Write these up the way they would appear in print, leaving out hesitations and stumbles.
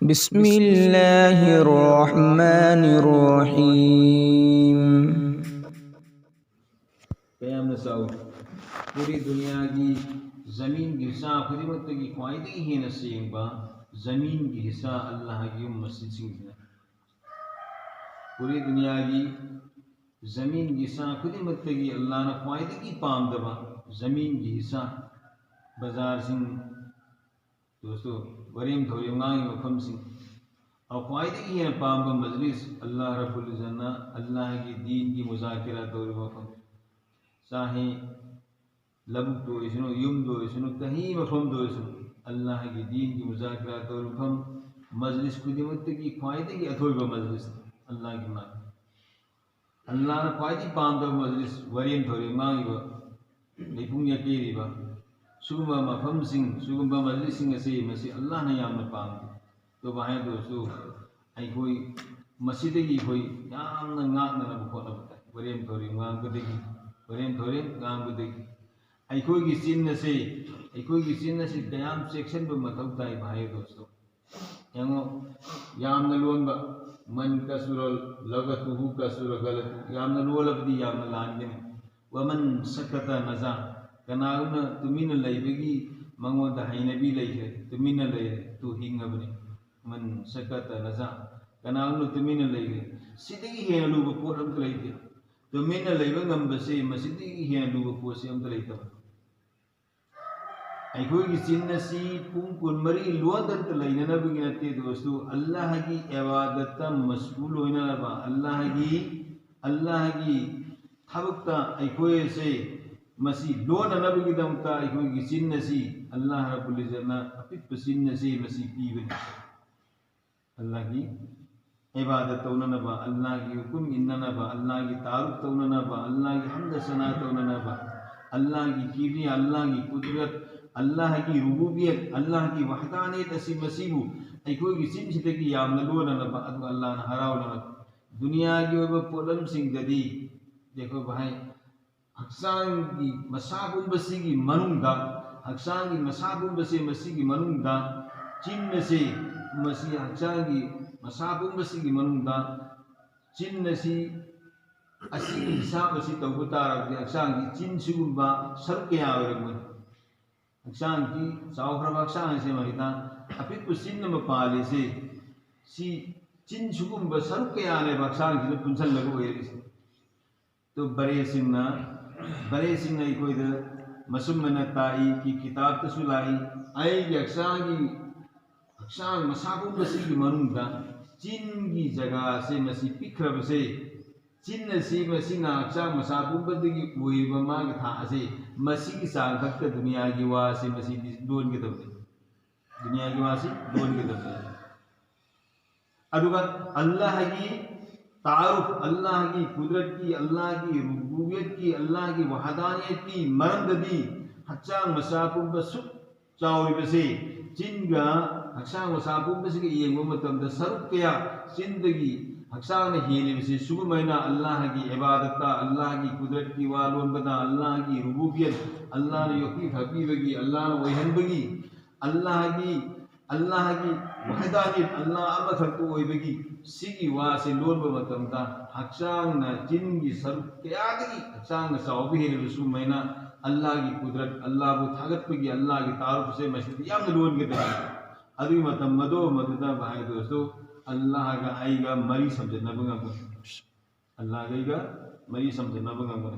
बिस्मिल्लाहिर्रहमानिर्रहीम। कयाम नसाउ पूरी दुनिया की ज़मीन की हिस्सा खुदिमत की ख्वाहिदी ही नसीबा ज़मीन की हिस्सा अल्लाह की मस्जिद सिंह पूरी दुनिया की ज़मीन की हिस्सा खुदिमत की अल्लाह ने ख्वाहिदी की पाम दबा ज़मीन की हिस्सा बाजार सिंह दोस्तों वरीम थोड़ी मांगी मफम सिंह और ख्वाहिदी की पाम मजलिस अल्लाह रब्बुल इज़्ज़त अल्लाह की दीन की मुज़ाकिरा तौर मफम चाहे लबुक दो इसनो युम दो इसनो कहीं मफहम दो इसनो अल्लाह की दीन की मुज़ाकिरात और मफहम मजलिस खुदिमत की ख्वाहिदी की अथोई मजलिस अल्लाह की मान अल्लाह ने ख्वाहिदी पाम दो मजलिस वरीन थोड़ी मांगी व लेपुंग यकीरी व सुगुम्बा मफहम सिंह सुगुम्बा मजलिस सिंह से मसी अल्लाह ने याम पाम तो वहाँ दोस्तों आई कोई मस्जिद की कोई याम न नाक न बुखोना बता वरीन थोड़ी मांग कदेगी वरीन थोड़ी काम कदेगी अखोई चिन्ह से कयाम सेक्शन मथौ ताई भाई दोस्तों यंगो यामन लोनब मन कसुरल लगतुहु कसुर गलत यामन लोलबदी यामन लानगे वमन सकत नजा कनाउना तुमिन लैबगी मंगोदा हैनबी लैखे तुमिन लैरे तु हिंगबने मन सकत नजा कनाउना तुमिन लैरे सिदगी हेन लुब पोट अमत लैते तुमिन लैब ngambase मसिदगी हेन लुब पोट से अमत लैतब अखोई चिन्ह से पुंग कुनमरी लोदंत लेननबगी नते दोस्तों अल्लाह की इबादत मशगूल होइनबा अल्लाह की थबकता अखोई से मसी लोननबगी दमता अखोई चिन्ह से अल्लाह रब्बुल इज़्ज़त अपिप चिन्ह से मसी पीबनी अल्लाह की इबादत तौननबा अल्लाह की हुकुम इन्ननबा अल्लाह की तारुफ तौननबा अल्लाह की हम्द सना तौननबा अल्लाह की किबरिया अल्लाह की कुदरत अल्लाह की रुबूबियत अल्लाह की वहदानियत असी मसीबू अखोई की चिन्ह की यामन लोननबा अल्लाह ने हरावनब दुनिया की पोलम सिंगददी देखो भाई हक्सांग की मसाबुंबसी की मनुंगा हक्सांग की मसाबुंबसी मसी की मनुंगा चिन्ह से मसी हक्सांग की मसाबुंबसी की मनुंगा चिन्ह से असी हिसाब असी तौबतारब हक्सांग की चिन्ह सिगुंबा सरुक क्या ओइरमोय हक्सांग की चावख्रब हक्सांग से महिता अपिप चिन्ह मपाले से सी चिन्ह सिगुंबा सरुक क्या ने हक्सांग की पुंसल लगो ओइरिसे तो बरे सिंह अखोद मसुमन ताई की किताब तसुलाई आई हक्सांग मसाबुंबसी की मनुंगा चिन्ह की जगह से मसी पिखरब से चिन्ह से मसी हक्सांग मसाबुंबदगी ओइबा माग था से मसी की सांग खक्त दुनिया की वा से मसी दोन के दबे दुनिया की वा से दोन के दबे अदुगा अल्लाह की तारुफ अल्लाह की कुदरत की अल्लाह की रुबूबियत की अल्लाह की वहदानियत की मरंददी हक्सांग मसाबुंब सुख चाउरिबसे चिन्गा हक्सांग मसाबुंबसे के येंगो मतमदा सरुक कया चिन्दगी हक्सांग ने हेलिबसे सुगुमैना अल्लाह की इबादत अल्लाह की कुदरत की वालोनबदा अल्लाह की रुबूबियत अल्लाह ने योकी हबीबगी अल्लाह ने वहनबगी अल्लाह की वहदानियत अल्लाह अमखरतो ओइबगी सिगी वासे लोनब मतमदा हक्सांग न जिनगी सरुक कयादगी हक्सांग न सावबी हेलिबसु मैना अल्लाह की कुदरत अल्लाह को थागतपगी अल्लाह की तारुफ से मशहूर याम लोन के दे अदुई मतम मदो मददा भाई दोस्तों अल्लाह का आईगा मरी समझना बंगा अल्लाह का मरी समझना बंगा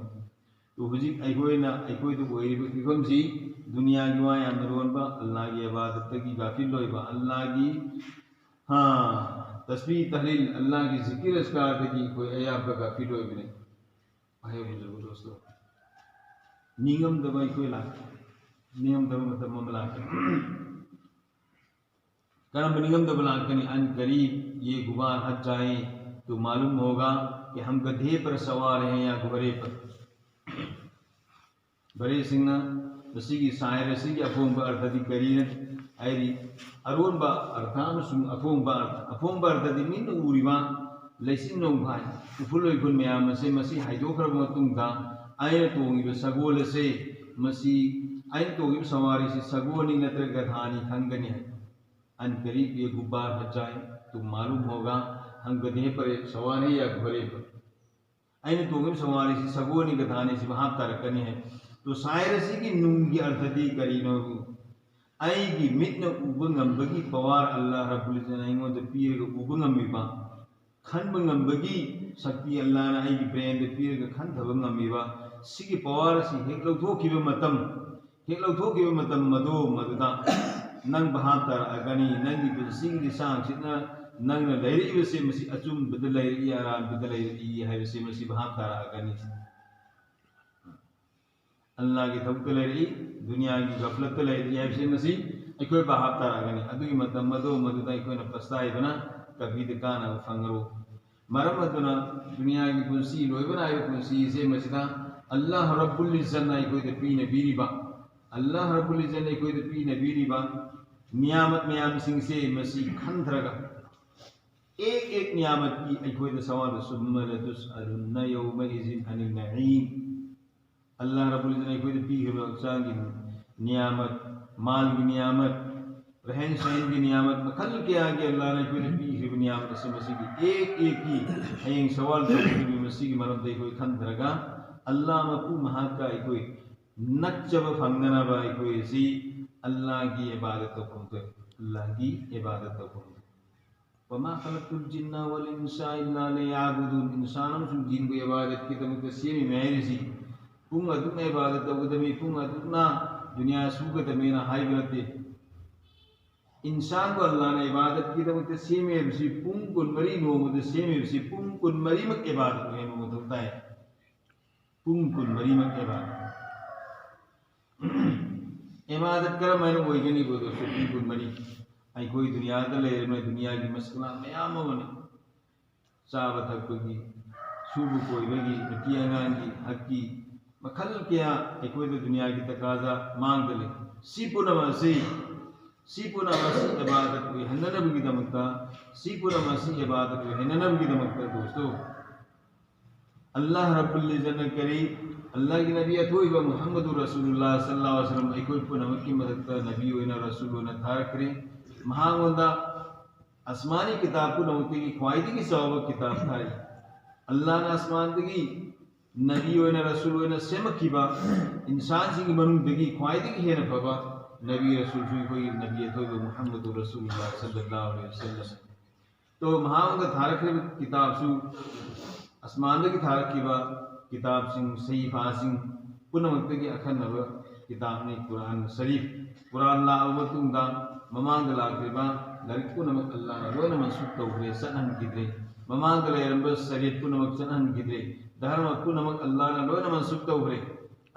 तो हुजी अखोइना अखोइदु ओइरिबा फिखमसी दुनिया की वा याम रोनबा अल्लाह की इबादत की गाफिल लोइबा अल्लाह की हाँ तस्बीह तहलील अल्लाह की जिक्र अस्कार की कोई अयाब का गाफिल लोइबने भाई बुजुर्ग दोस्तों निगम दवाई कोई लाख नियम दवा मतलब मामला कर्म निगम दबला कनी अन करीब ये गुबार हट जाए तो मालूम होगा कि हम गधे पर सवार हैं या घोड़े पर बड़े सिंह रसी की साय रसी की अफोंबा अर्थदी करीन ऐरी अरोनबा अर्थाम सुम अफोंबा अर्थदी मिन उरिबा लेसिन नो भाई उफुलोय गुन मयाम से मसी हाइदोखरब मतुंगा आय तोंगिबा सगोल से मसी आय तोंगिबा सवारी से सगोनी नत्र गधानी खंगनी है अन करीब ये गुब्बार हट जाए तो मालूम होगा हम गधे पर सवार है या घोड़े पर। अने तोंगे सवारी से सगोनी गधाने से वहां तरकनी है तो सायरसी की नुंगी अर्थदी करीनो आई मिटन उबंगंबगी पवार अल्लाह रब्बुल इज्जत अइंगोंद पीरग उबंगंबिबा खनबंगंबगी शक्ति अल्लाह ना आई ब्रेन दे पीरग खनथबंगंबिबा सिगी पवार से हेक लौथोखिबा मतम मदो मदुदा नंग बहातर अगनी नंगी पुसिंगी सांग सिना नंग लैरि से मसी अचुम बद लैरि आराम बद लैरि है से मसी बहातर अगनी अल्लाह की थबत लैरि दुनिया की गफलत लैरि है से मसी अकोय बहातर अगनी अदुगी मतम मदो मदुदा अकोय न पस्ताई बना कभी दकाना फंगरो मरम अदुना दुनिया की पुंसी लोयबना आयो पुंसी से मसीदा अल्लाह रब्बुल इज्जत ना अकोय दे पी नबीरिबा अल्लाह रब्बुल इज्जत ने कोई पी नबीरिबा नियामत मयाम सिंह से मसी खंधरगा एक नियामत की अकोय दे सवाल सुम्मल तुसअलुन यौम इज़िन अनिल नईम अल्लाह रब्बुल इज्जत ने कोई पी हबचांग की नियामत माल की नियामत रहन सहन की नियामत मखल के आगे अल्लाह ने कोई पी हब नियामत से मसी की एक की अयंग सवाल तो मसी की मरम दे कोई खंधरगा अल्लाह मकू महाका अकोय नच्चब फंगना बाई कोई सी अल्लाह की इबादत को अल्लाह की इबादत को वमा खलक़तुल जिन्ना वल इंसा इल्ला लियअबुदून इंसानम सुन जिन को इबादत की तम के सेमी मेरी सी पुंग अदुन इबादत उदमी पुंग अदुना दुनिया सुगत मेना हाई बलते इंसान को अल्लाह ने इबादत की तम के सेमी सी पुंग कुन मरी नो मुद सेमी सी पुंग कुन मरी मक इबादत में मुद होता है पुंग कुन मरी मक इबादत इबादत कर मैंने कोई गनी को तो सुप्रीम कोर्ट मरी आई कोई दुनिया का ले मैं दुनिया की मसला मयाम मन चाव थक की सूब कोई बगी नकियांगा की हक की मखल क्या एक कोई तो दुनिया की तकाजा मांग ले सीपुनमसी इबादत को हन्ननब की दमकता सीपुनमसी इबादत को हन्ननब की दमकता दोस्तों अल्लाह रब्बुल इज्जत ने करी अल्लाह की नबी अथोई व मुहम्मदुर रसूलुल्लाह सल्लल्लाहु अलैहि वसल्लम एकोई पुनम की मदद का नबी होइना रसूल होना थार करे महावंदा आसमानी किताब को नौती की ख्वाइदी की सवाब किताब थाई अल्लाह ने आसमान दगी नबी होइना रसूल होइना सेम खिबा इंसान सिंह मनु दगी ख्वाइदी की है न फबा नबी रसूल कोई नबी अथोई व मुहम्मदुर रसूलुल्लाह सल्लल्लाहु अलैहि वसल्लम तो महावंदा थार करे किताब सु आसमान की थार खिबा किताब सिंह सही फासिंग पुनमक्त की अखन नव किताब ने कुरान शरीफ कुरान लावतुंगा ममांग लाक्रिबा लरिक पुनमक अल्लाह ने लोन मनसुख तौरे सनहन किद्रे ममांग लेरंब शरीयत पुनमक सनहन किद्रे धर्म पुनमक अल्लाह ने लोन मनसुख तौरे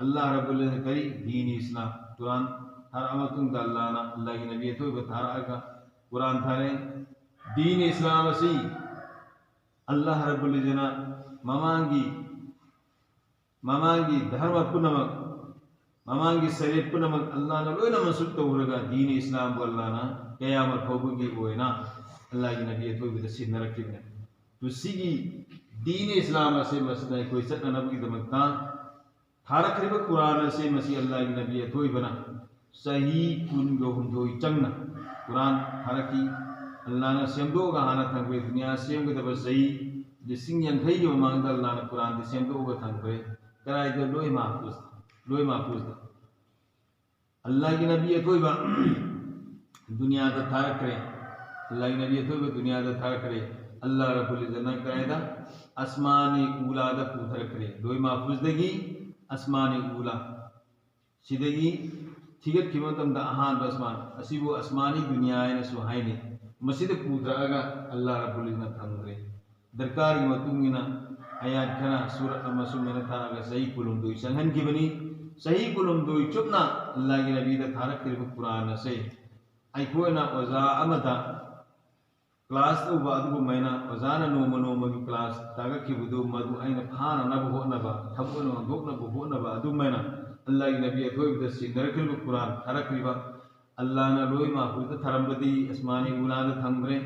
अल्लाह रब्बुल इज्जत करी दीन इस्लाम कुरान हर अमतुंगा अल्लाह ना अल्लाह की नबी तो बता का कुरान थारे दीन इस्लाम सी अल्लाह रब्बुल इज्जत ममांगी धर्म पुनमक ममांगी शरीयत पुनमक अल्लाह ने लोना मनसुख तौरगा दीन इस्लाम को अल्लाह ना क़यामत होगी होना अल्लाह की नबी तो भी सिन रखिबने तो सिगी दीन इस्लाम से मसला कोई सत नबी दमकता थारखरिब कुरान से मसी अल्लाह की नबी तो बना सही कुन गो हम तो चंगना कुरान थारकी अल्लाह ने सेमदोगा हाना थंगे दुनिया सेमगदब सही जिसिंग यंखई के मांगदा अल्लाह ने कुरान दे सेमदोगा थंगे कराई दे लोई महफूज अल्लाह की नबी तो दुनिया का थारक करे अल्लाह की नबी तो दुनिया का थारक करे अल्लाह रब्बुल इज्जत ने करायदा आसमानी ऊला दा पूथर करे लोई महफूज देगी आसमानी ऊला सिदेगी थिगत खिमतम दा अहान आसमान असिबो आसमानी दुनिया ने सुहाइने मसीद पूथरगा अल्लाह रब्बुल इज्जत थंगरे दरकार की मतुंगिना आयात खना सूरत अमसुम में थारगा सही कुलुम दुई संहन की बनी सही कुलुम दुई चुपना अल्लाह की नबी दा थारक के कुरान से आई कोना ओजा अमता क्लास तो बादु मैना ओजाना नोम की क्लास तागक की बुदु मधु आइन खाना नब हो नबा थबनो धोकना हो नबा अदु मैना अल्लाह की नबी अथोई द सिंदर के कुरान थारक रिबा अल्लाह ना लोई महफूज थरमबदी आसमानी गुलाद थंगरे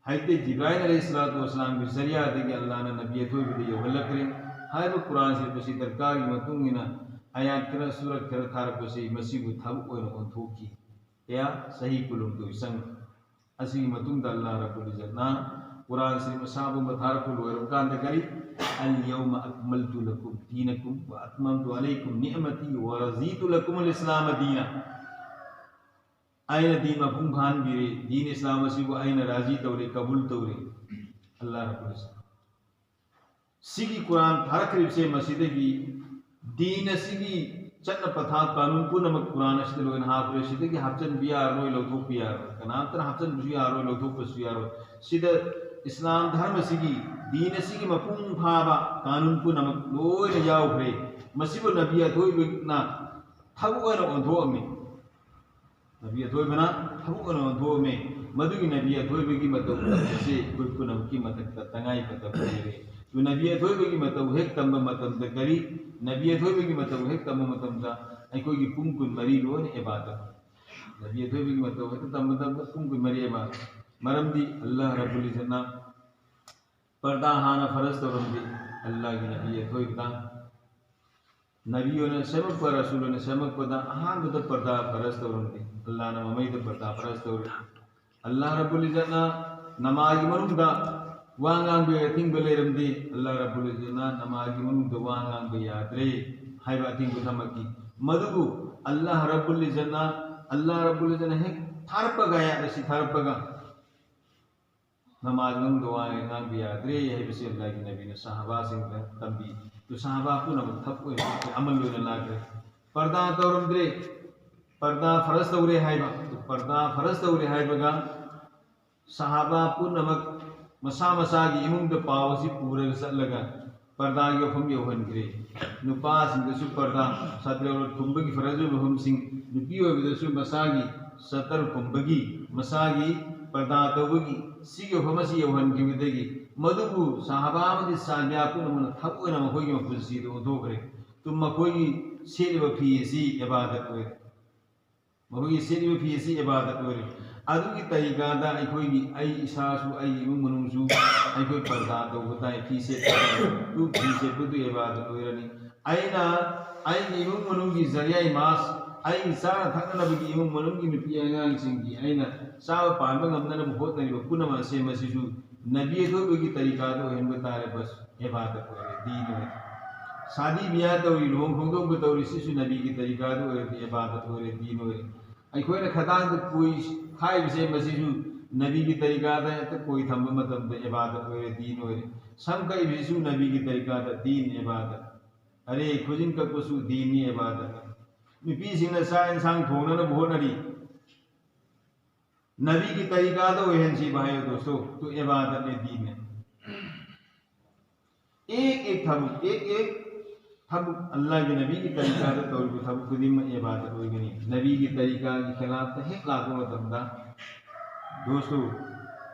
हाइते जिब्राइल अलैहिस्सलातु वस्सलाम के जरिया दे कि अल्लाह ने नबी अथोई भी यो वल्ला करे हाय वो कुरान से बसी दरकार की मतुंगिना आयात कर सूरत कर थारक से मसीह थब और थोकी या सही कुलुम तो संग असी मतुंग अल्लाह रब्बुल इज्जतना कुरान से मसाबु मथारकुल वरकान करी अल यौम अकमलतु लकुम दीनकुम व अतममतु अलैकुम निअमती व रज़ीतु लकुम अल इस्लाम दीना आयना दीन मफुम भान बिरे दीन इस्लाम असी को आयना राजी तौरे कबूल तौरे अल्लाह रब्बुल इज्जत सिगी कुरान थारक्रिब से मस्जिद की दीन सिगी चन्न पथा कानून पुनमक कुरान असिद लोगन हाफ रे सिद की हाफचन बियार रोय लोथुक बियार कनाम तर हाफचन बियार रोय लोथुक बियार सिद इस्लाम धर्म सिगी दीन सिगी मपुंग फाबा कानून पुनमक लोय याव फ्रे मसिबो नबी अथोय बिना थबुन ओंथोमे नबी अथोय बना थबुन ओंथोमे मदुगी नबी अथोय बिगी मतौ से कुल पुनम की मतक तंगाई पतक रे तो नबी अथोय बिगी मतौ हेक तंब मतम द करी नबी अथोय बिगी मतौ हेक तंब मतम दा अखोय की पुंग कुन मरी लोन इबादत नबी अथोय बिगी मतौ हेक तंब मतम दा पुंग कुन मरी इबादत मरमदी अल्लाह रब्बुल इज्जतना पर्दा हाना फरज तौरमदी अल्लाह की नबी अथोय बता नबियों ने समक पर रसूलों ने समक पदा हान बद पर्दा फरज तौरमदी अल्लाह ने ममैद पर्दा फरज तौर अल्लाह रब्बुल इज्जतना नमाज मनुदा वांगांग बे थिंग बले रमदी अल्लाह रब्बुल इज्जतना नमाज मनुदा वांगांग बे यात्रे हाइबा थिंग बथमकी मदुगु अल्लाह रब्बुल इज्जतना है थारपगा या दसी थारपगा नमाज नंग दुआएं नाम बियाद्रे यही बसे अल्लाह की नबी ने सहाबा सिंह तंबी तो सहाबा को नमक थप को अमल लोने लागे पर्दा तौरम द्रे पर्दा फरज तौरे हाइबा तो पर्दा फरज तौरे हाइबगा सहाबा को नमक मसा मसा की इमुंग द पावसी पूरे सलगा पर्दा की फम योहन ग्रे नुपा सिंह दसु पर्दा सत्र और कुंभ की फरज हम सिंह नुपी हो दसु मसा की सतर कुंभ की मसा की पर्दा तौबगी सिगे फमसी योहन की विदेगी मधुबु साहबा मदि सान्या पुनमन थपुना मखोगी मपुलसी दो दोगरे तुम मखोगी सेलिब फीसी इबादत होय मखोगी सेलिब फीसी इबादत होय अदुगी तरीकादा अखोगी आई इसासु आई इमुंग मनुसु अखोई पर्दा तौबताय फीसे तु फीसे पुदु इबादत होयरनी आइना आई इमुंग मनुगी जरिया मास आई सारा थकना बगी इमुंग मनुगी नुपी आंगांग सिंगी आइना साव पांबा गमना बहुत नहीं पुनम से मसिजु नबी तो की तरीका तो हेन बतारे बस इबादत हो दीन है शादी ब्याह तो लोम होंदो को तो सिसु नबी की तरीका तो इबादत हो दीन हो अखोय ने खतान तो कोई खाई से मसिजु नबी की तरीका है तो कोई थंब मतलब तो इबादत हो दीन हो सम कई विसु नबी की तरीका था दीन इबादत अरे खुजिन का कुसु दीन इबादत नुपी सिंह सा इंसान थोना न भोनरी नबी की तरीका तो वहन सी भाई दोस्तों तो इबादत ने दीन है एक थब अल्लाह के नबी की तरीका तो तौर को थब खुद में इबादत हो गई नबी की तरीका के खिलाफ तो है लाखों में तबदा दोस्तों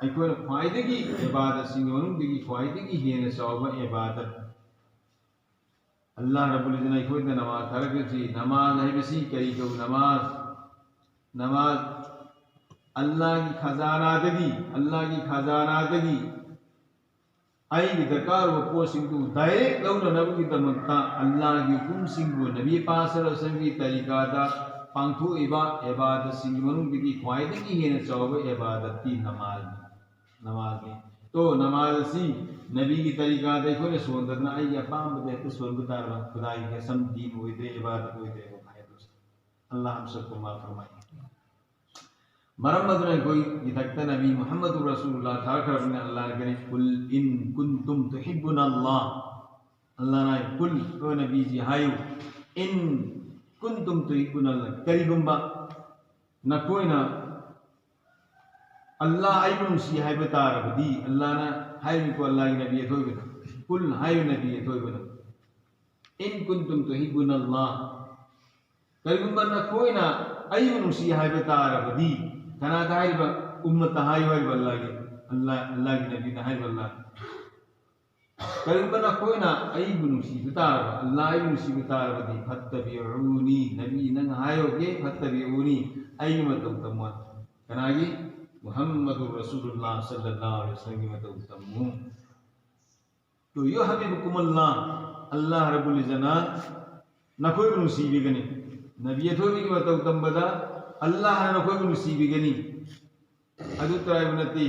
अखोन फायदे की इबादत सिंगवनुं की फायदे की हेन सौबा इबादत अल्लाह रब्बुल इज्जत अखोन द नमाज थरकसी नमाज है बसी करी को नमाज अल्लाह की खजानादगी आई दरकार वो पो सिंगु डायरेक्ट लौना नबी दमक्ता अल्लाह की हुकुम सिंगु नबी पास रसंगी तरीका दा पांथु इबादत सिंगु मनु की ख्वाइदे की हेन चौब इबादत की नमाज में तो नमाज सी नबी की तरीका देखो ने सोंदरना आई अपाम दे तो स्वर्ग तारवा खुदाई के सम दीन होई दे इबादत होई दे भाई दोस्त अल्लाह हम सबको माफ फरमाए मरम्मत में कोई इतकता नबी मोहम्मद रसूलुल्लाह था करने अल्लाह ने कहे कुल इन कुंतुम तुहिब्बुनल्लाह अल्लाह ने कुल ओ नबी जी हायो इन कुंतुम तुहिब्बुनल्लाह करीबुम्बा न कोई ना अल्लाह आइनुम सी है बता रबदी अल्लाह ने हाय को अल्लाह की नबी थोई बता कुल हाय नबी थोई बता इन कुंतुम तुहिब्बुनल्लाह करीबुम्बा न कोई ना आइनुम सी है बता रबदी कना दाई बा उम्मत हाय वाल अल्लाह की नबी हाय वल्लाह करीबना कोई ना आई बुनुसी बितार अल्लाह आई बुनुसी बितार बदी फत्तबिऊनी नबी नंग हायो के फत्तबिऊनी आई मतम तम्मा कनागी मुहम्मदुर रसूलुल्लाह सल्लल्लाहु अलैहि वसल्लम की मतम तम्मु तो यो हबीबकुमुल्लाह अल्लाह रब्बुल इज्जत न कोई बुनुसी बिगनी नबी थोबी की मतम तम्बदा अल्लाह न कोई बुनुसी बिगनी अदु तराइब नती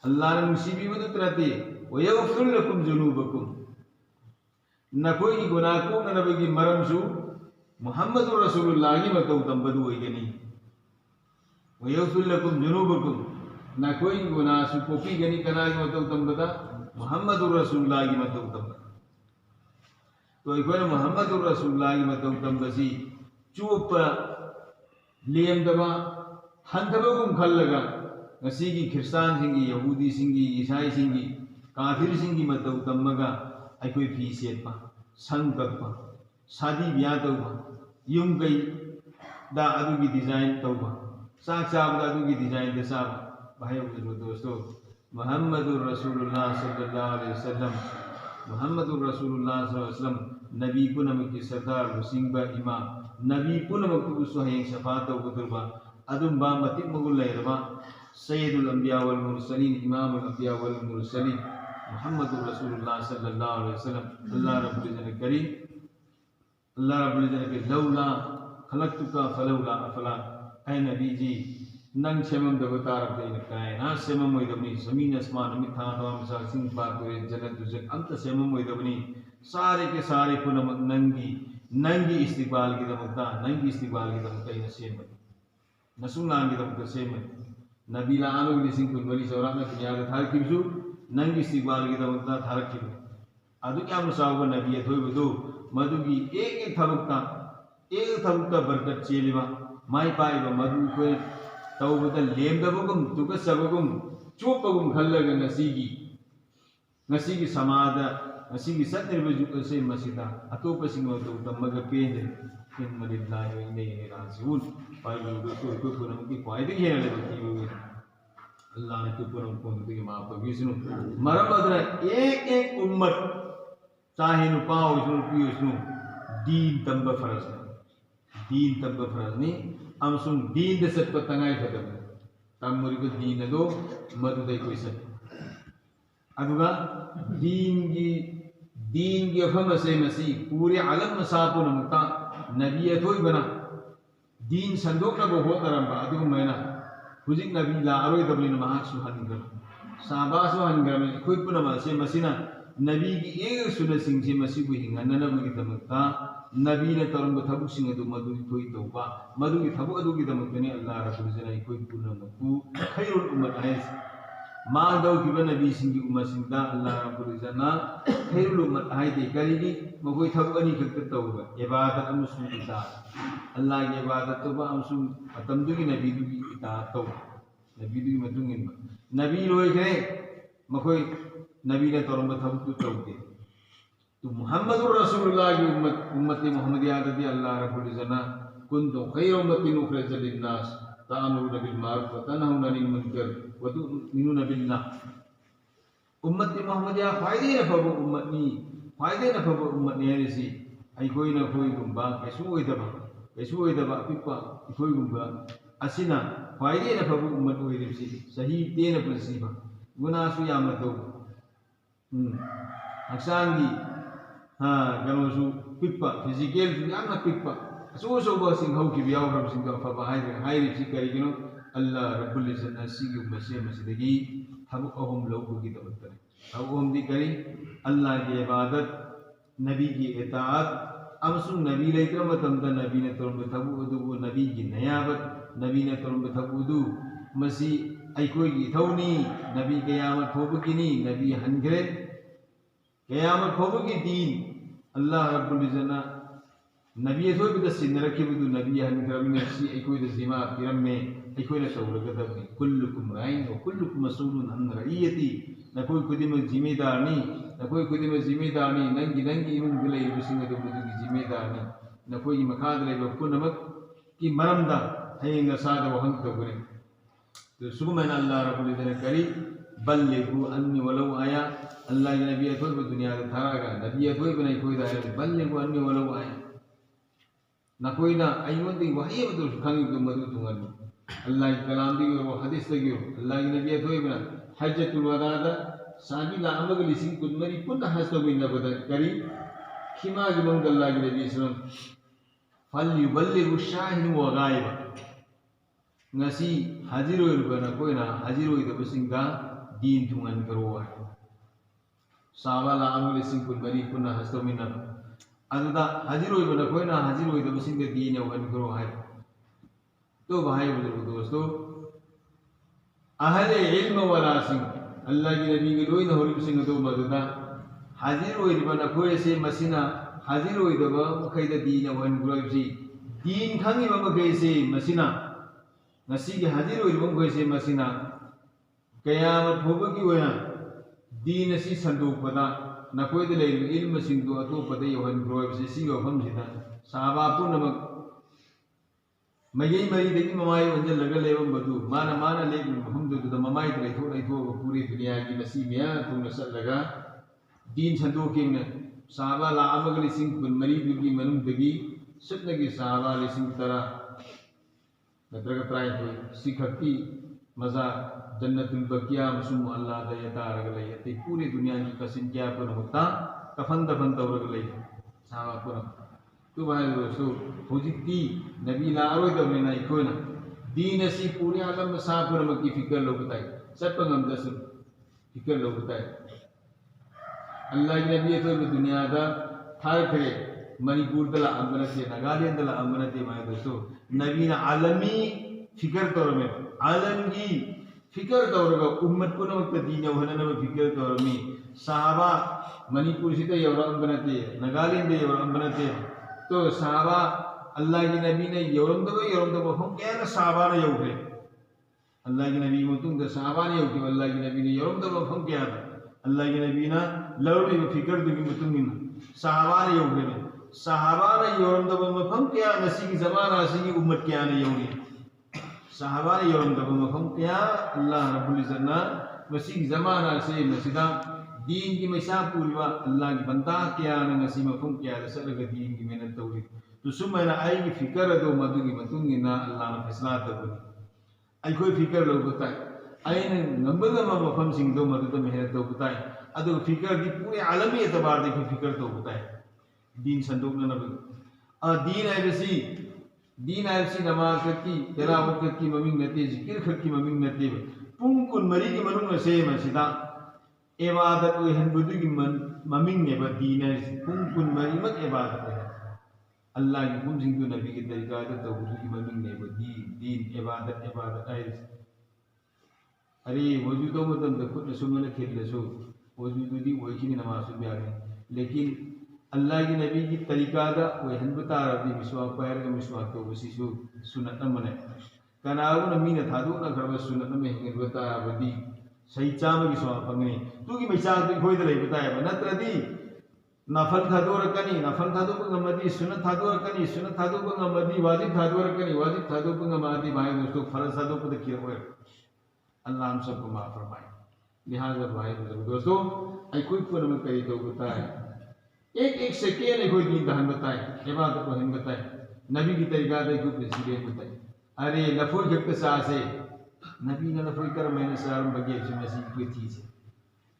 अल्लाह ने मुसीबी बदु तरती वयगफिर लकुम जुनूबकुम नकोई की गुनाह को नबी की मरम सु मुहम्मदुर रसूलुल्लाह की मतौ तंबदु होइगनी वयगफिर लकुम जुनूबकुम नकोई की गुनाह सु कोपी गनी कना की मतौ तंबदा मुहम्मदुर रसूलुल्लाह की मतौ तंबदा तो इकोन मुहम्मदुर रसूलुल्लाह की मतौ तंबसी चुप लेमदबा हंदबगुम खल्लगा ngasi Kristan singi Yahudi singi Isai singi Kafir singi matau tammaga aikoi fi setpa sangkatpa sadi biya tauba yung kai da adu ki design tauba sak sab da adu ki design de sab bhaiyo dosto Muhammadur Rasulullah sallallahu alaihi wasallam Muhammadur Rasulullah sallallahu alaihi wasallam nabi punam ki sardar singba imam nabi punam ku suhayeng shafaat tauba adum ba matik magul lairba सैयदुल अंबिया वल मुरसलीन इमामुल अंबिया वल मुरसलीन मुहम्मदुर रसूलुल्लाह सल्लल्लाहु अलैहि वसल्लम अल्लाह रब्बुल इज्जत करीम अल्लाह रब्बुल इज्जत के लौला खलक़तुका फलौला अफला ऐ नबी जी नंग सेमम दब तारब दे नकाय ना सेमम मोय दबनी जमीन आसमान मिथा तमाम सा सिंह पाक वे जन्नत दुजक अंत सेमम मोय दबनी सारे के सारे पुनम नंगी इस्तिकबाल की दमता नंगी इस्तिकबाल की दमता इन सेम नसुनान की दमता सेम नबीला आलो की सिंह कुल वली सौरा में दुनिया का थार किब्जु नंग इस्तिकबाल की दमता थार किब्जु अदु क्या मुसावब नबी है थोई बदो मधु की एक थरुका बरकत चेलिबा माई पाइबा मधु को तौबदा लेमदबगुम तुका सबगुम चोपगुम खल्लगा नसीगी समादा नसीगी सत्निर्ब जुक से मसीदा अतोप सिंह तो तमगा पेंजे इन मलिल्लाहि व इन्ना इलैहि राजिऊन पाइबा तो पुरम की फायदे है ले बती अल्लाह ने तो पुरम को की माफ कर विष्णु मरम बदरा एक उम्मत चाहे नु पाओ इसनु पियो इसनु दीन तंब फरज नहीं हम सुन दीन दे सत पतंगाई खत्म तम मुरी को दीन दो मधु दे कोई सत अदुगा दीन की अफम से मसी पूरे आलम मसापु नमता नबी अथोई बना दीन संदोक लगो हो तरंबा अदुग मैना हुजिक नबी ला अरोई दबली नमाज सुहनगम साबास सुहनगम कोई पुनमा से मसीना नबी की एक सुन सिंह से मसी को हिंगन नबी की तमता नबी ने तरंग थबु सिंह दु मधु कोई तौबा मधु की थबु अदु की तमतने अल्लाह रब्बुल इज्जत कोई पुनमकु खैरुल उम्मत है मा दौ की नबी सिंह की उम्मत सिंह दा अल्लाह रब्बुल इज्जत खैरुल उम्मत है दे करीगी मकोई थबु अनि खत तौबा इबादत अमसु इताअत अल्लाह की इबादत तौबा अमसु अतमदु की नबी दु की इताअत तौबा नबी दु की मतुंगिन नबी लोय करे मकोई नबी ने तरंग थबु तौबे तो मुहम्मदुर रसूलुल्लाह की उम्मत मुहम्मदिया दी अल्लाह रब्बुल इज्जत कुंतुम खैर उम्मतिन उखरिजत लिन्नास तामुरुना बिल मारूफ व तनहौना अनिल मुनकर व तु'मिनूना बिल्लाह उम्मत मुहम्मदिया फायदे न फबो उम्मत ने हरिसी आई कोई न कोई गुंबा कैसु ओइदबा पिपा कोई गुंबा असिना फायदे न फबो उम्मत ओइरिसी सही तेन पुलसीबा गुनासु यामना तो हक्सांगी हाँ गनोसु पिपा फिजिकल यामना पिपा असोसोबा सिंहौ की बियाव रब सिंह फबा हाइरिसी करिगिनो अल्लाह रब्बुल इज्जत नसीगी मसीदगी हम अहम लोगों की तवक्कुल अब हम दी करी अल्लाह की इबादत नबी की इताअत अमसु नबी लेकर मतम नबी ने तरम थबु दु नबी की नयाबत नबी ने तरम थबु दु मसी अइकोई की थौनी नबी क़यामत फोबकिनी नबी हनग्रे क़यामत फोबकी दीन अल्लाह रब्बुल इज्जत नबी थोई बिद सिन रखी बुदु नबी हनग्रे में सी अइकोई द जिमा पिरम में अइकोई ने सौरगदबनी कुल्लुकुम राइन व कुल्लुकुम मसऊलुन अन रइयती नकोई खुदिम जिम्मेदार नहीं नंगी इमुंग बिले बिसिंग दो बुदु की जिम्मेदार नहीं नकोई मखाद ले पुनमक की मरमदा हयंग साद वहंग तो करे तो सुगमन अल्लाह रब्बुल इज्जत करी बल्लिगु अन्नी वलौ आया अल्लाह के नबी अथोई दुनिया का थारागा नबी अथोई बने कोई दायर बल्लिगु अन्नी वलौ आया ना कोई ना अयोंदी वही मतलब खांगी को मधु तुंगन अल्लाह की कलाम दी वो हदीस लगी अल्लाह के नबी अथोई बना हज्जतुल वदा साबी ला अमग लिसिंग कुदमरी पुन हस्तो बिना बदल करी खिमा जुमन अल्लाह के नबी सल्लल्लाहु फल युबल्लिगु शाहिद व गायब ngasi हाजिर होइबना कोइना हाजिर होइदबसिंगा दीन थुंगन करो है साबा लांग लिसिंग कुन मरी पुना हस्तमिना अदुदा हाजिर होइबना कोइना हाजिर होइदबसिंगा दीन यौहन करो है तो भाई बुजुर्ग दोस्तों अहले इल्म वाला सिंह अल्लाह की नबी के लोई नहरिब सिंह तो मददा हाजिर होइबना कोइ से मसिना हाजिर होइदबा मखैदा दीन यौहन करो से दीन खांगी मखै से मसिना नसी के हाजिर होइबम कोइ से मसिना कयामत होबगी ओया दीन असी संदोकपदा नकोइद लेरिब इल्म सिंदो अतोपदा यौहन करो से सी वफम सिदा साहबा पुनमक मयई मरीदगी ममाई वंजल लगा लेबम बदु माना माना लेब मफमदुदा ममाई लेथो पूरी दुनिया की नसी मिया तुम नसलगा दीन संदोकेमने साहबा लामग लिसिंग कुन मरीदगी मनुदगी सुतनगी साहबा लिसिंग तरा नत्रगा त्राई तो सिखती मजा जन्नतुल बकिया मसुम अल्लाह दयता रगले यते पूरी दुनिया की कसिन क्या पर होता कफन दफन तौरगले साहबा पर तो भाई दोस्तों हुजिती नबी लारोय दबलेना इकोना दीन असी पूरे आलम में सापुर में की फिक्र लोग बताए सब पंगम दसुन फिक्र लोग बताए अल्लाह की नबी तो दुनिया दा थार खड़े मणिपुर दला अमरते नागालैंड दला अमरते भाई दोस्तों नबी ना आलमी फिक्र तौर में आलम की फिक्र तौर का उम्मत को नमक दीन यौहन नम फिक्र तौर में साहबा मणिपुर से यौरा अमरते नागालैंड यौरा अमरते तो साहबा अल्लाह की नबी ने यौरम दबो हम क्या ना साहबा ने यौरे अल्लाह की नबी मुतुंग साहबा ने यौके अल्लाह की नबी ने यौरम दबो हम क्या अल्लाह की नबी ना लौड़ी फिक्र दुगी मुतुंग साहबा ने यौरे साहबा ने यौरम दबो मफम क्या नसी की जमाना सी की उम्मत क्या ने यौरी साहबा ने यौरम दबो मफम क्या अल्लाह रब्बुल इज्जत ना नसी की जमाना से नसीदा दीन की मैसा पूर्वा अल्लाह की बंदा क्या नसी मफम क्या दसलग दीन की मेहनत तौरी तो सुमैना आई की फिक्र दो मधु की मतुंगी ना अल्लाह ने फैसला तबनी आई कोई फिक्र लोग बताए आई ने नंबर मफम सिंह दो मधु तो मेहनत तो बताए अदो फिक्र की पूरे आलमी एतबार देखी फिक्र तो बताए दीन संदूक न दीन आई बसी नमाज की तिलावत की ममिंग नती जिक्र की ममिंग नती पुंग कुन मरी की मनुंग से मसिदा इबादत वे हनबुदु की ममिंग ने दीन है पुंग कुन मरी मत इबादत है अल्लाह की पुंग सिंह नबी की तरीका तो बुदु की ममिंग ने दीन इबादत है अरे वजू तो मतलब खुद सुमन खेल सो वजू तो दी वही की नमाज भी आ गई लेकिन अल्लाह की नबी की तरीका दा वे हनबता रबी मिसवाक पैर का मिसवाक तो उसी सो सुन्नत मने कनागु नमी ने थादु ना खरब सुन्नत में हनबता रबी सही चाम की सवाल पंगनी तू की मिसाल भी कोई दले बताया नत्रदी नफल थादो रकनी नफल थादो को गमदी सुन्नत थादो रकनी सुन्नत थादो को गमदी वाजिब थादो रकनी वाजिब थादो को गमदी भाई दोस्तों फर्ज थादो को देखिए हुए अल्लाह हम सबको माफ फरमाए लिहाजा भाई दोस्तों आई कोई पर में करी तो बताए एक सेकेंड कोई दीन दहन बताए इबादत को हम बताए नबी की तरीका दे को प्रेसिडेंट बताए अरे लफुल जब सा से नबी ने लफुल कर मैंने सारम बगे से मसीह की थी से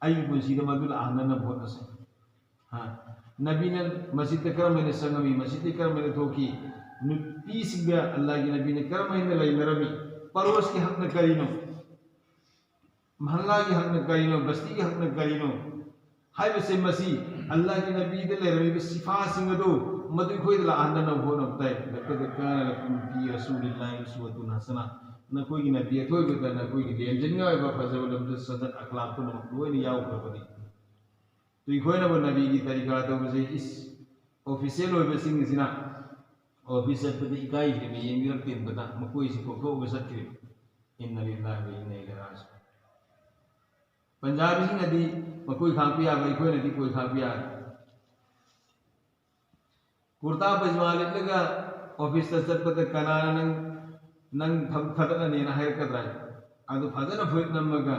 आई मस्जिद मदुल आनंद न बहुत से हां नबी ने मस्जिद कर मैंने संगमी मस्जिद कर मैंने थोकी पीस गया अल्लाह की नबी ने कर मैंने लई नरमी परोस के हक न करीनो महल्ला के हक न करीनो बस्ती के हक न करीनो हाय बसे मसीह अल्लाह की नबी दे ले रबी सिफा सिंह दो मदु खोई दला आनंद न हो नबताय लकद कान लकुम फी रसूलिल्लाहि उसवतुन हसना न कोई की नबी थोई बता न कोई की देन जन्गा बा फजल लब्द सदर अखलाक को न कोई नहीं याव कर बनी तो इखोय न नबी की तरीका तो मुझे इस ऑफिशियल हो बसिंग सिना ऑफिसर पे इकाई के में ये तीन बता म कोई से को बसत के इन्ना लिल्लाहि व इन्ना इलैहि राजिऊन पंजाबी नदी कोई खापिया भाई कोई नदी कोई खापिया कुर्ता पजमा लेगा ऑफिस तक पता कनाना नंग फदना ने ना है कदरा अदु फदना फुट नमगा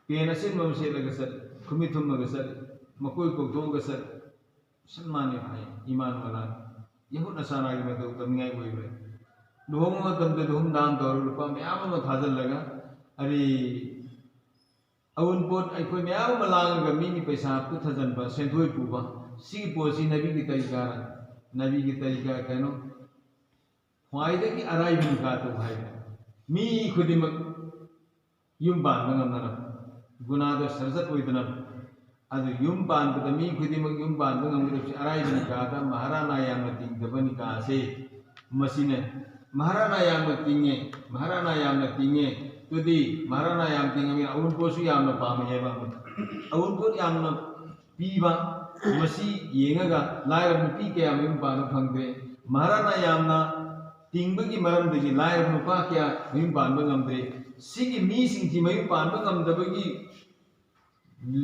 पेनसिन ममसे लगा सर खुमिथुम मगा सर मकोई को दोगा सर सन्माने भाई ईमान वाला यहु नसाना की मतलब तमियाई कोई भाई लोगों में तब धूम धाम दौड़ रुपा में आम में फाजल लगा अरे अउन पोट अखोई म्याम मलांग मी की पैसा पुथ जनबा सेंथोय पुबा सी पोसी नबी की तरीका कहनो ख्वाइदे की अराई बिन का तो भाई मी खुदिमक युम बांधब नमना गुनादो सरजत ओइदना अदु युम बांधबदा मी खुदिमक युम बांधब नमगदबसे अराइबनि कादा महाराणा यामना तिंगदबनि कासे मसिने महाराणा यामना तिंगे तुदी महाराणा याम तिंगमी अउनपोसु यामना पामेबा अउनपोत यामना पीबा मसी येंगगा लायरब नुपी कया मयुम पानो फंगदे महाराणा यामना तिंगबगी मरमदगी लायरब नुपा कया मयुम पानो नमदे सिगी मीसिंगजी मयुम पानो नमदबगी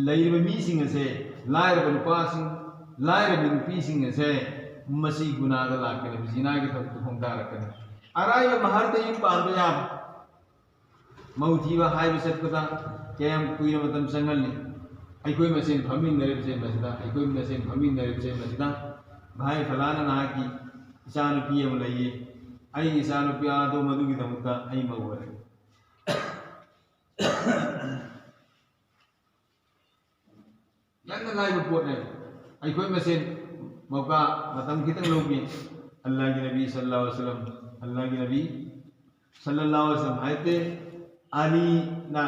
लैरब मीसिंग असे लायरब नुपासिंग लायरब नुपीसिंग असे मसी गुनादा लाकने जिनागे थब होंदारकने अराय महारद युम पानो याम मौथीबा हाइब सतपदा कयम कुइना मतम संगलनि अखोई मसेन फमिनरेबसे मसिदा अखोई मसेन फमिनरेबसे मसिदा भाई फलाना ना की इचानुपी अम लइए आई इचानुपी आदो मधुगी दमुता आई मौरे यांग लाइब पोट ने अखोई मसेन मौका मतम खितंग लोगी अल्लाह की नबी सल्लल्लाहु अलैहि वसल्लम अल्लाह की नबी सल्लल्लाहु अलैहि वसल्लम आयते आली ना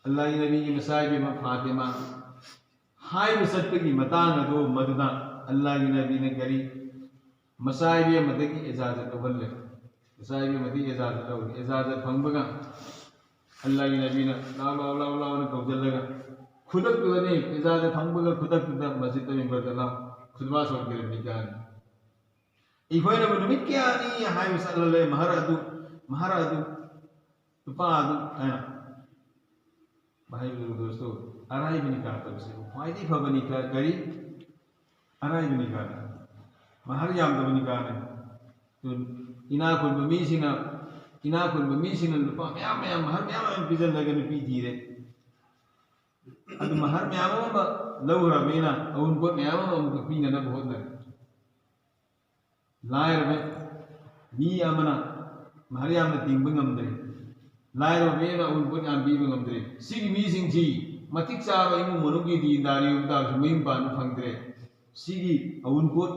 अल्लाह की नबी की मसाइब में फातिमा हाई बसत की मतांग दो मदना अल्लाह की नबी ने करी मसाइब मत की इजाजत अवल मसाइब मत इजाजत अवल इजाजत फंगबगा अल्लाह की नबी ने लाओ लाओ लाओ लाओ ने कौजलगा खुदक ने इजाजत फंगबगा खुदक मस्जिद में बरदला खुदबा सोल के निकाल इखोय ने नुमित क्या नहीं हाई सल्लल्लाहु महारादु तुपादु है ना भाई दोस्तों अराई भी निकाल तब से फायदे फबनी कर करी अराई भी निकाल महर याम तब निकाल तो इना कुल बमीसिना लुपा म्याम महर म्याम पिजल लगन पी धीरे अब महर म्याम लौरा बेना उन को म्याम उनको पीना न बहुत न लायर में मी अमना महर याम न तिंग बंगम दे लायर बेना उन को याम बी बंगम दे सिग मीसिंग जी मतिक चाबा इमु मनुगी दी दारी उता मयिम पान फंगदरे सिगी उन को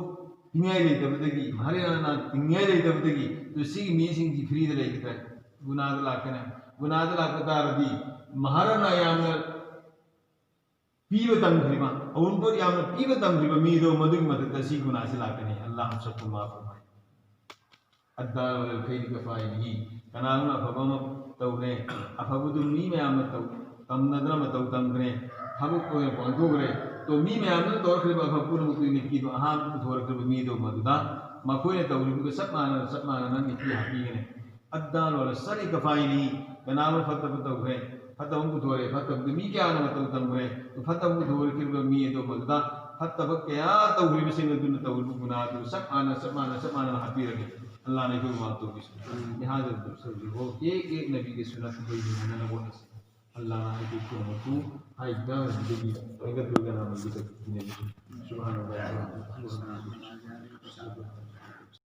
तिंगाई लेतबदगी महर याना तिंगाई लेतबदगी तो सिग मीसिंग जी फ्री दे लेता गुनाद लाकतारदी महाराणा यामना पीबा तंगरिबा उन को यामना पीबा तंगरिबा मीदो मदुगी मतता सी गुना से लाकने अल्लाह हम सबको माफ फरमाए अद्दा वल खैर कफाइही कनागुना फबम तौने अफबुदु मी मयाम तौ तमनद्र मतौ तंगरे फबु को पांगोगरे तो मी मयाम तो खरिबा फबुन मुकु निकी तो अहाम थोरखब मीदो मदुदा मकोय तौरिबु सब माना न निकी हापीगने अद्दा वल सरी कफाइही कनागुना फतब तौरे फतब को थोरे फतब मी क्या न मतौ तंगरे तो फतब को थोर खरिबा मीदो मदुदा फतब क्या तौरिबु सिंग दुन तौरिबु गुना तो सब माना हापीरगे अल्लाह ने कोई बात तो किस यहाँ जब वो एक नबी की सुन्नत कोई नहीं ना बोलने से अल्लाह ने कोई को मत हाय गांव जो भी अगर तो क्या नाम है सुभान अल्लाह